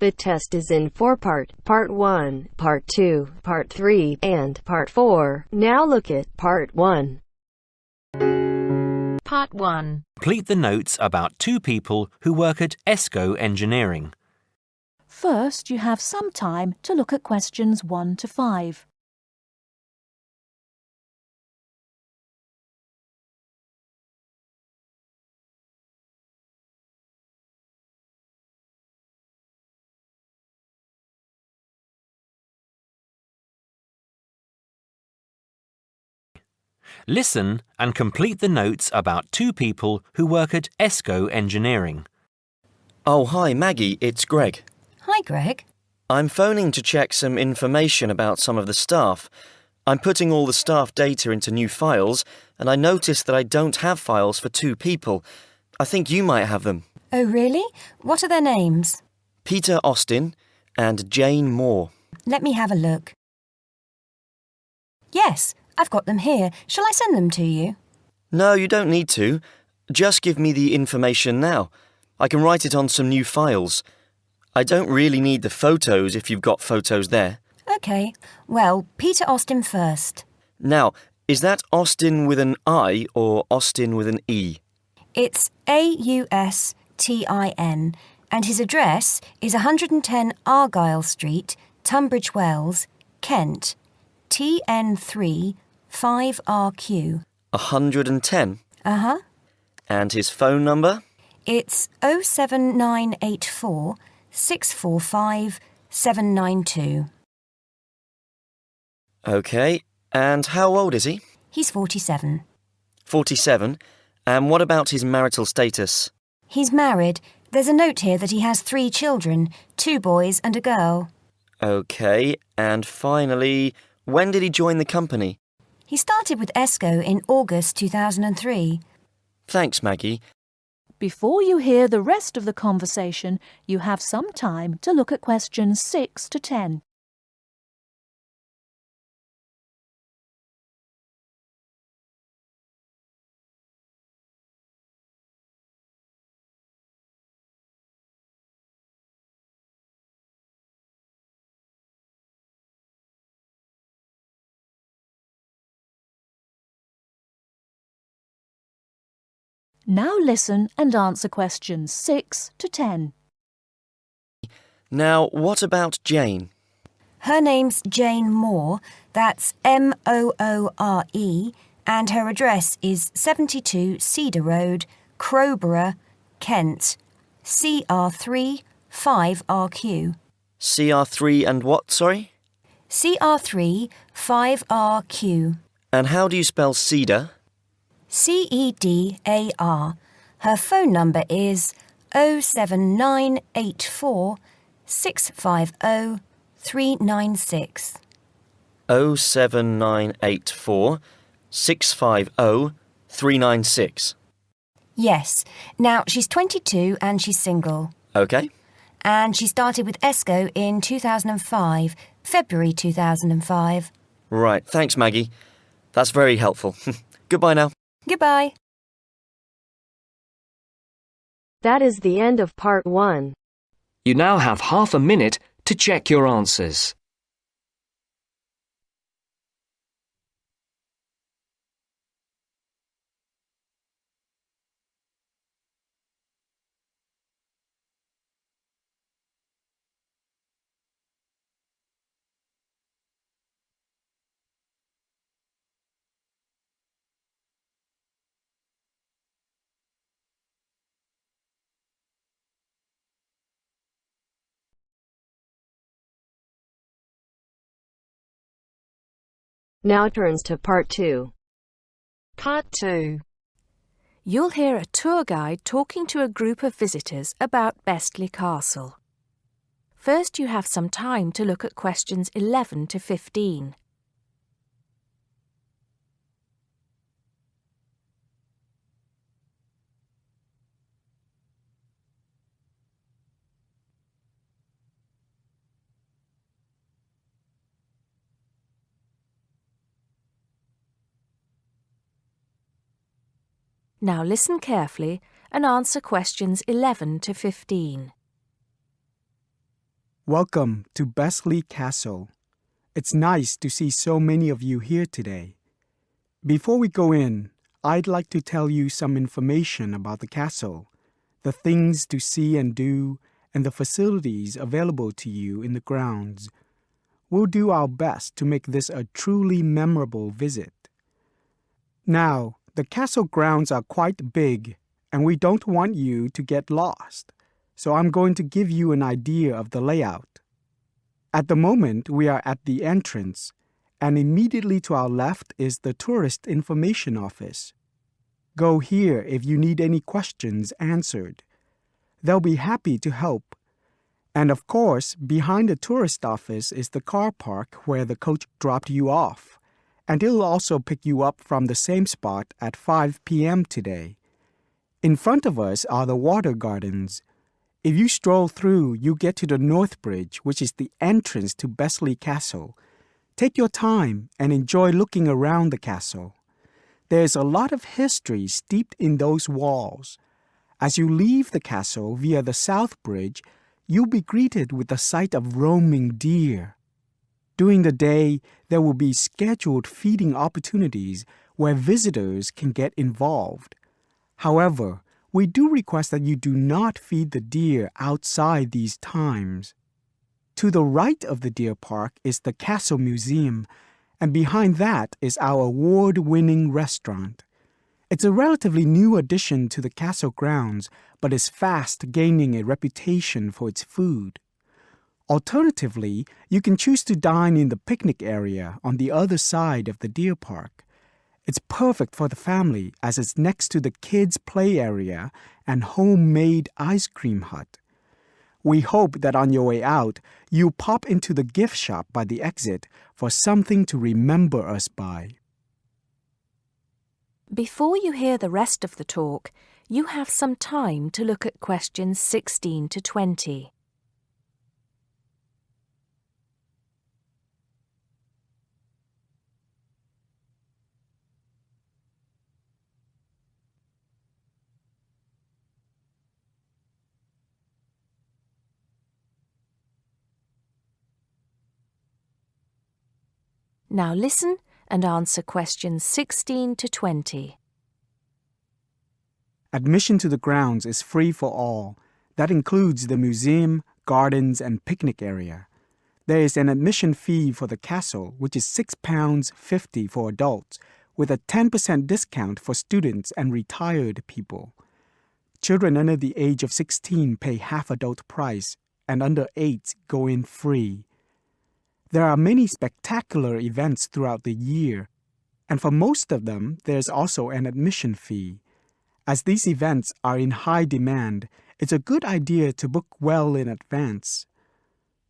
The test is in 4-part, Part 1, Part 2, Part 3, and Part 4. Now look at Part 1. Part 1. Complete the notes about two people who work at ESCO Engineering. First, you have some time to look at questions 1 to 5. Listen and complete the notes about two people who work at ESCO Engineering. Oh, hi, Maggie, it's Greg. Hi, Greg. I'm phoning to check some information about some of the staff. I'm putting all the staff data into new files, and I noticed that I don't have files for two people. I think you might have them. Oh, really? What are their names? Peter Austin and Jane Moore. Let me have a look. Yes, I've got them here. Shall I send them to you? No, you don't need to. Just give me the information now. I can write it on some new files. I don't really need the photos if you've got photos there. OK. Well, Peter Austin first. Now, is that Austin with an I or Austin with an E? It's AUSTIN, and his address is 110 Argyle Street, Tunbridge Wells, Kent, TN3 5RQ. 110? Uh-huh. And his phone number? It's 07984 645 792. OK. And how old is he? He's 47. 47. And what about his marital status? He's married. There's a note here that he has 3 children, 2 boys and a girl. OK. And finally, when did he join the company? He started with ESCO in August 2003. Thanks, Maggie. Before you hear the rest of the conversation, you have some time to look at questions 6 to 10. Now listen and answer questions 6 to 10. Now, what about Jane? Her name's Jane Moore, that's Moore, and her address is 72 Cedar Road, Crowborough, Kent, CR3 5RQ. CR3 and what, sorry? CR3 5RQ. And how do you spell cedar? CEDAR. Her phone number is 07984 650 396. 07984 650 396. Yes. Now, she's 22 and she's single. OK. And she started with ESCO in 2005, February 2005. Right, thanks, Maggie. That's very helpful. Goodbye now. Goodbye. That is the end of Part 1. You now have half a minute to check your answers. Now turns to Part 2. Part 2. You'll hear a tour guide talking to a group of visitors about Bestley Castle. First, you have some time to look at questions 11 to 15. Now listen carefully and answer questions 11 to 15. Welcome to Besley Castle. It's nice to see so many of you here today. Before we go in, I'd like to tell you some information about the castle, the things to see and do, and the facilities available to you in the grounds. We'll do our best to make this a truly memorable visit. Now, the castle grounds are quite big, and we don't want you to get lost, so I'm going to give you an idea of the layout. At the moment, we are at the entrance, and immediately to our left is the Tourist Information Office. Go here if you need any questions answered. They'll be happy to help. And of course, behind the tourist office is the car park where the coach dropped you off, and he'll also pick you up from the same spot at 5 p.m. today. In front of us are the water gardens. If you stroll through, you get to the North Bridge, which is the entrance to Besley Castle. Take your time and enjoy looking around the castle. There's a lot of history steeped in those walls. As you leave the castle via the South Bridge, you'll be greeted with the sight of roaming deer. During the day, there will be scheduled feeding opportunities where visitors can get involved. However, we do request that you do not feed the deer outside these times. To the right of the deer park is the Castle Museum, and behind that is our award-winning restaurant. It's a relatively new addition to the castle grounds, but is fast gaining a reputation for its food. Alternatively, you can choose to dine in the picnic area on the other side of the deer park. It's perfect for the family as it's next to the kids' play area and homemade ice cream hut. We hope that on your way out, you'll pop into the gift shop by the exit for something to remember us by. Before you hear the rest of the talk, you have some time to look at questions 16 to 20. Now listen and answer questions 16 to 20. Admission to the grounds is free for all. That includes the museum, gardens, and picnic area. There is an admission fee for the castle, which is £6.50 for adults, with a 10% discount for students and retired people. Children under the age of 16 pay half adult price, and under 8 go in free. There are many spectacular events throughout the year, and for most of them, there's also an admission fee. As these events are in high demand, it's a good idea to book well in advance.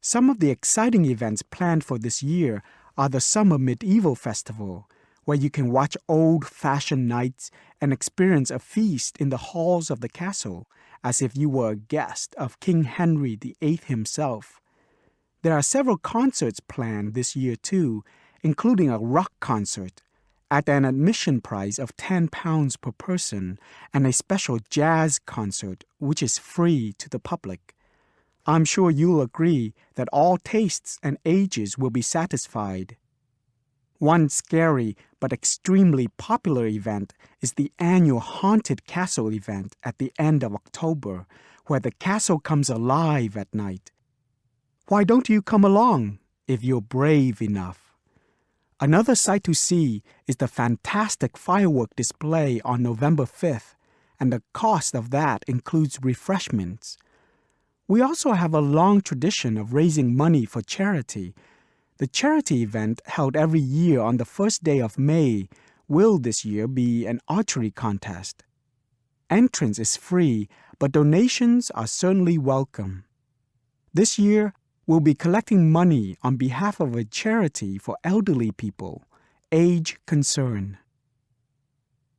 Some of the exciting events planned for this year are the Summer Medieval Festival, where you can watch old-fashioned nights and experience a feast in the halls of the castle, as if you were a guest of King Henry VIII himself. There are several concerts planned this year too, including a rock concert at an admission price of £10 per person and a special jazz concert which is free to the public. I'm sure you'll agree that all tastes and ages will be satisfied. One scary but extremely popular event is the annual Haunted Castle event at the end of October, where the castle comes alive at night. Why don't you come along if you're brave enough? Another sight to see is the fantastic firework display on November 5th, and the cost of that includes refreshments. We also have a long tradition of raising money for charity. The charity event held every year on the first day of May will this year be an archery contest. Entrance is free, but donations are certainly welcome. This year, we'll be collecting money on behalf of a charity for elderly people, Age Concern.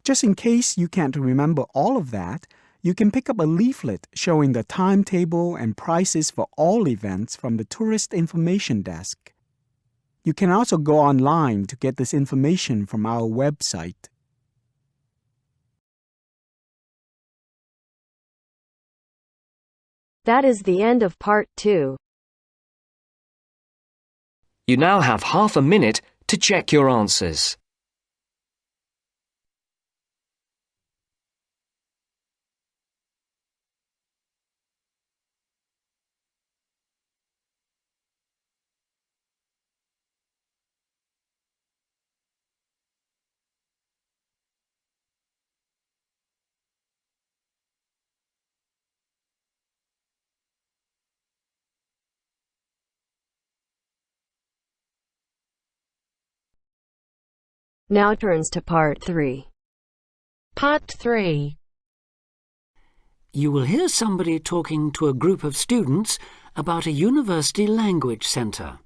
Just in case you can't remember all of that, you can pick up a leaflet showing the timetable and prices for all events from the Tourist Information Desk. You can also go online to get this information from our website. That is the end of part 2. You now have half a minute to check your answers. Now turns to Part 3. Part 3. You will hear somebody talking to a group of students about a university language centre.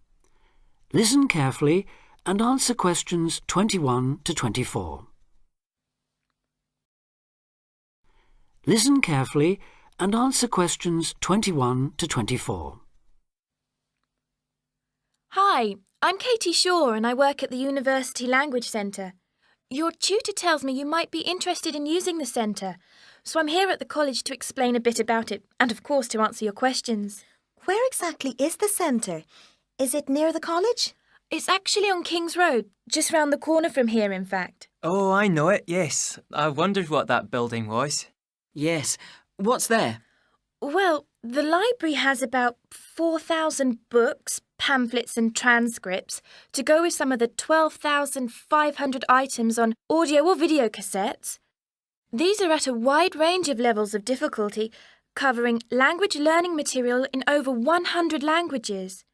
Listen carefully and answer questions 21 to 24. Listen carefully and answer questions 21 to 24. Hi, I'm Katie Shaw and I work at the University Language Centre. Your tutor tells me you might be interested in using the centre, so I'm here at the college to explain a bit about it and, of course, to answer your questions. Where exactly is the centre? Is it near the college? It's actually on King's Road, just round the corner from here, in fact. Oh, I know it, yes. I wondered what that building was. Yes. What's there? Well, the library has about 4,000 books, pamphlets and transcripts to go with some of the 12,500 items on audio or video cassettes. These are at a wide range of levels of difficulty, covering language learning material in over 100 languages.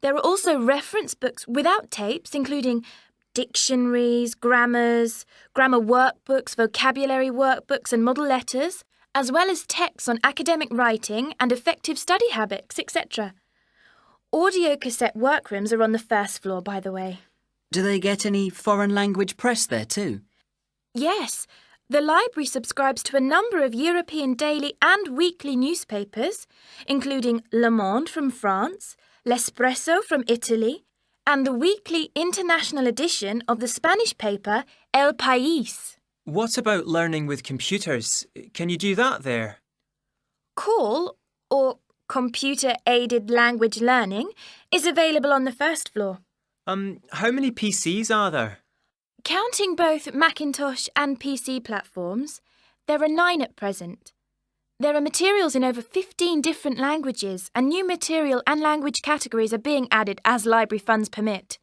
There are also reference books without tapes, including dictionaries, grammar workbooks, vocabulary workbooks and model letters, as well as texts on academic writing and effective study habits, etc. Audio cassette workrooms are on the first floor, by the way. Do they get any foreign language press there too? Yes. The library subscribes to a number of European daily and weekly newspapers, including Le Monde from France, L'Espresso from Italy, and the weekly international edition of the Spanish paper El País. What about learning with computers? Can you do that there? CALL, or Computer-Aided Language Learning, is available on the first floor. How many PCs are there? Counting both Macintosh and PC platforms, there are 9 at present. There are materials in over 15 different languages, and new material and language categories are being added as library funds permit.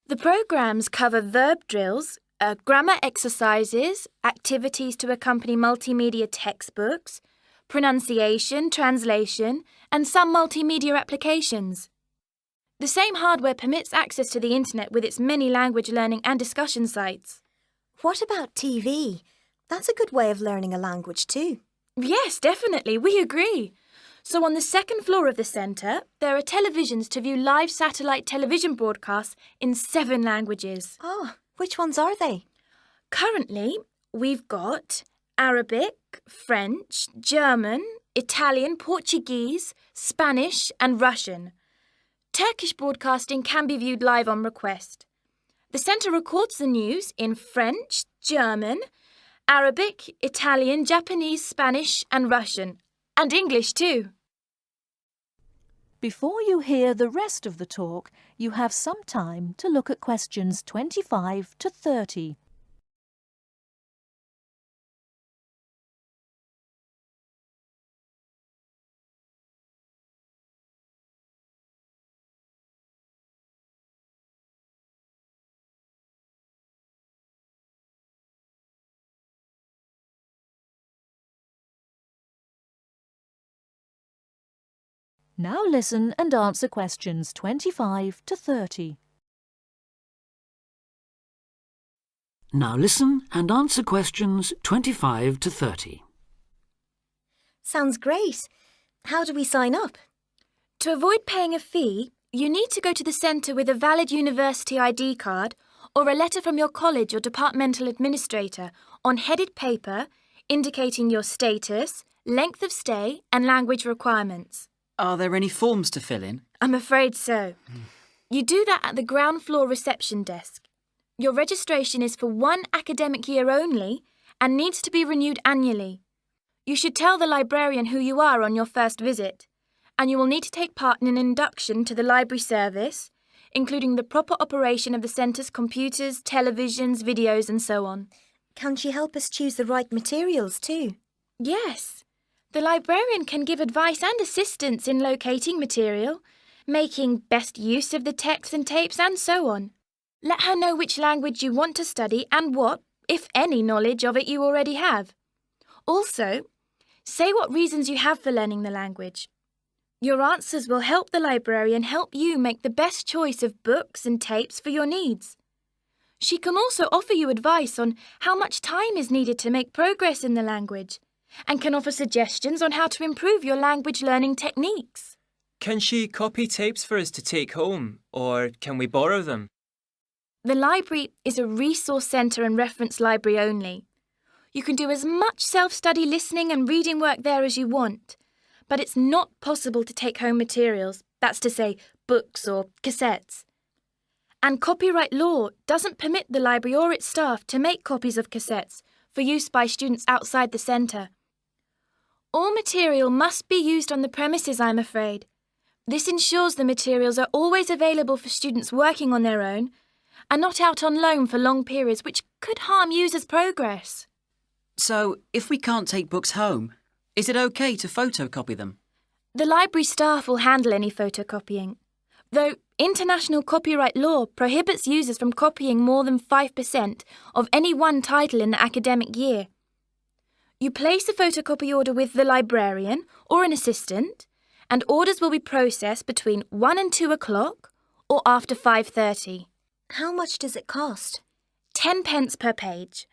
The programmes cover verb drills, grammar exercises, activities to accompany multimedia textbooks, pronunciation, translation, and some multimedia applications. The same hardware permits access to the internet with its many language learning and discussion sites. What about TV? That's a good way of learning a language too. Yes, definitely, we agree. So on the second floor of the centre, there are televisions to view live satellite television broadcasts in 7 languages. Oh, which ones are they? Currently, we've got Arabic, French, German, Italian, Portuguese, Spanish and Russian. Turkish broadcasting can be viewed live on request. The centre records the news in French, German, Arabic, Italian, Japanese, Spanish and Russian, and English too. Before you hear the rest of the talk, you have some time to look at questions 25 to 30. Now listen and answer questions 25 to 30. Now listen and answer questions 25 to 30. Sounds great. How do we sign up? To avoid paying a fee, you need to go to the centre with a valid university ID card or a letter from your college or departmental administrator on headed paper indicating your status, length of stay and language requirements. Are there any forms to fill in? I'm afraid so. You do that at the ground floor reception desk. Your registration is for 1 academic year only and needs to be renewed annually. You should tell the librarian who you are on your first visit, and you will need to take part in an induction to the library service, including the proper operation of the centre's computers, televisions, videos and so on. Can she help us choose the right materials too? Yes. The librarian can give advice and assistance in locating material, making best use of the texts and tapes and so on. Let her know which language you want to study and what, if any, knowledge of it you already have. Also, say what reasons you have for learning the language. Your answers will help the librarian help you make the best choice of books and tapes for your needs. She can also offer you advice on how much time is needed to make progress in the language, and can offer suggestions on how to improve your language learning techniques. Can she copy tapes for us to take home, or can we borrow them? The library is a resource centre and reference library only. You can do as much self-study listening and reading work there as you want, but it's not possible to take home materials, that's to say, books or cassettes. And copyright law doesn't permit the library or its staff to make copies of cassettes for use by students outside the centre. All material must be used on the premises, I'm afraid. This ensures the materials are always available for students working on their own and not out on loan for long periods, which could harm users' progress. So, if we can't take books home, is it okay to photocopy them? The library staff will handle any photocopying, though international copyright law prohibits users from copying more than 5% of any one title in the academic year. You place a photocopy order with the librarian or an assistant, and orders will be processed between 1 and 2 o'clock or after 5:30. How much does it cost? 10 pence per page.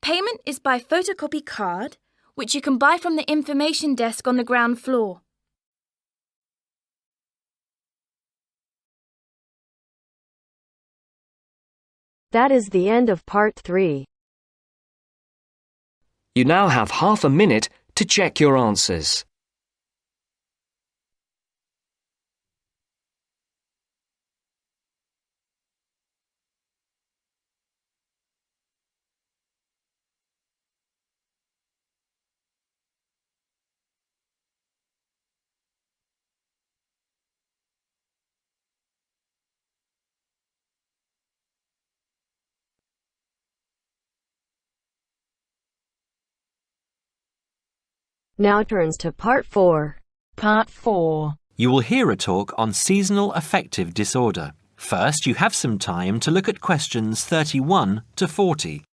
Payment is by photocopy card, which you can buy from the information desk on the ground floor. That is the end of part 3. You now have half a minute to check your answers. Now turns to part 4. Part 4. You will hear a talk on seasonal affective disorder. First, you have some time to look at questions 31 to 40.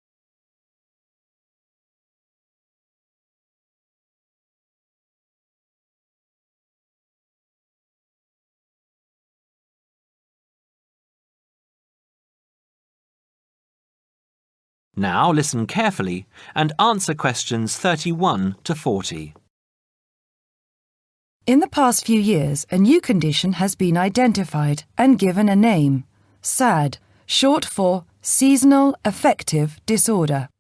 Now listen carefully and answer questions 31 to 40. In the past few years, a new condition has been identified and given a name, SAD, short for Seasonal Affective Disorder.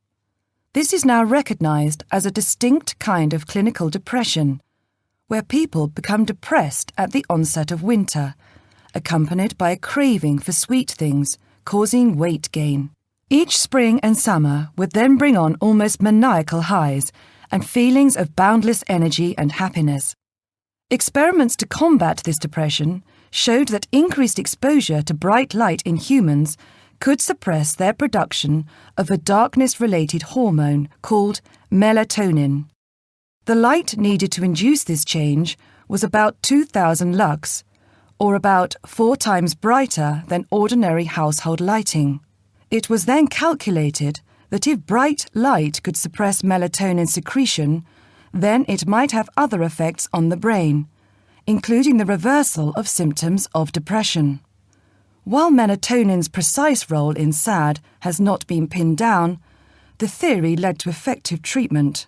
This is now recognized as a distinct kind of clinical depression, where people become depressed at the onset of winter, accompanied by a craving for sweet things, causing weight gain. Each spring and summer would then bring on almost maniacal highs and feelings of boundless energy and happiness. Experiments to combat this depression showed that increased exposure to bright light in humans could suppress their production of a darkness-related hormone called melatonin. The light needed to induce this change was about 2,000 lux, or about 4 times brighter than ordinary household lighting. It was then calculated that if bright light could suppress melatonin secretion, then it might have other effects on the brain, including the reversal of symptoms of depression. While melatonin's precise role in SAD has not been pinned down, the theory led to effective treatment.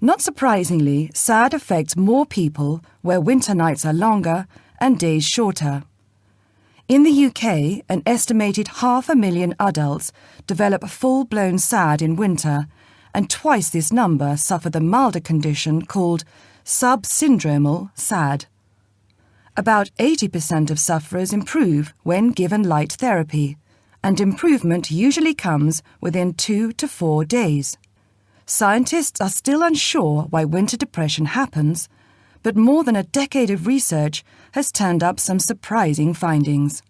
Not surprisingly, SAD affects more people where winter nights are longer and days shorter. In the UK, an estimated 500,000 adults develop full-blown SAD in winter, and twice this number suffer the milder condition called subsyndromal SAD. About 80% of sufferers improve when given light therapy, and improvement usually comes within 2 to 4 days. Scientists are still unsure why winter depression happens, but more than a decade of research has turned up some surprising findings.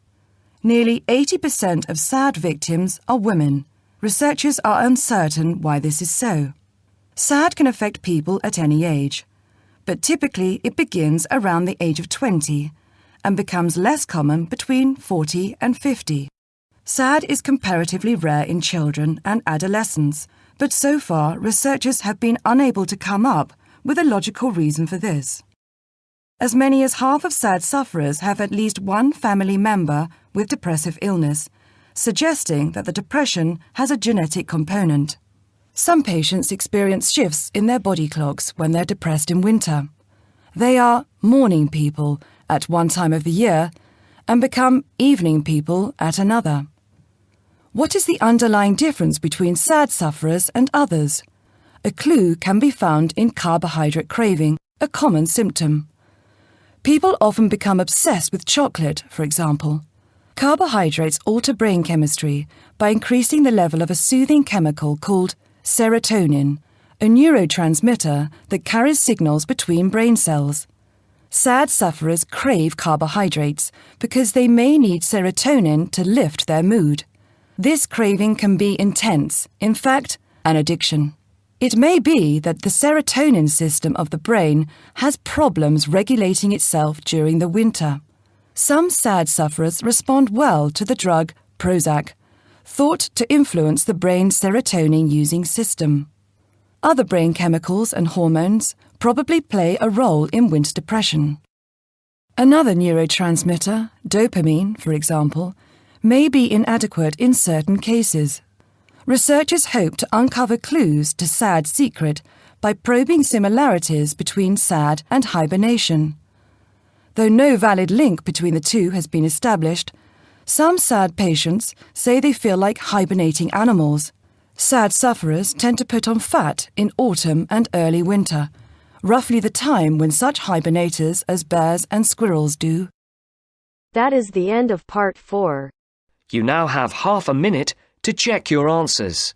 Nearly 80% of SAD victims are women. Researchers are uncertain why this is so. SAD can affect people at any age, but typically it begins around the age of 20 and becomes less common between 40 and 50. SAD is comparatively rare in children and adolescents, but so far researchers have been unable to come up with a logical reason for this. As many as half of SAD sufferers have at least one family member with depressive illness, suggesting that the depression has a genetic component. Some patients experience shifts in their body clocks when they're depressed in winter. They are morning people at one time of the year and become evening people at another. What is the underlying difference between SAD sufferers and others? A clue can be found in carbohydrate craving, a common symptom. People often become obsessed with chocolate, for example. Carbohydrates alter brain chemistry by increasing the level of a soothing chemical called serotonin, a neurotransmitter that carries signals between brain cells. SAD sufferers crave carbohydrates because they may need serotonin to lift their mood. This craving can be intense, in fact, an addiction. It may be that the serotonin system of the brain has problems regulating itself during the winter. Some SAD sufferers respond well to the drug Prozac, thought to influence the brain's serotonin-using system. Other brain chemicals and hormones probably play a role in winter depression. Another neurotransmitter, dopamine, for example, may be inadequate in certain cases. Researchers hope to uncover clues to SAD's secret by probing similarities between SAD and hibernation. Though no valid link between the two has been established, some SAD patients say they feel like hibernating animals. SAD sufferers tend to put on fat in autumn and early winter, roughly the time when such hibernators as bears and squirrels do. That is the end of part 4. You now have half a minute to check your answers.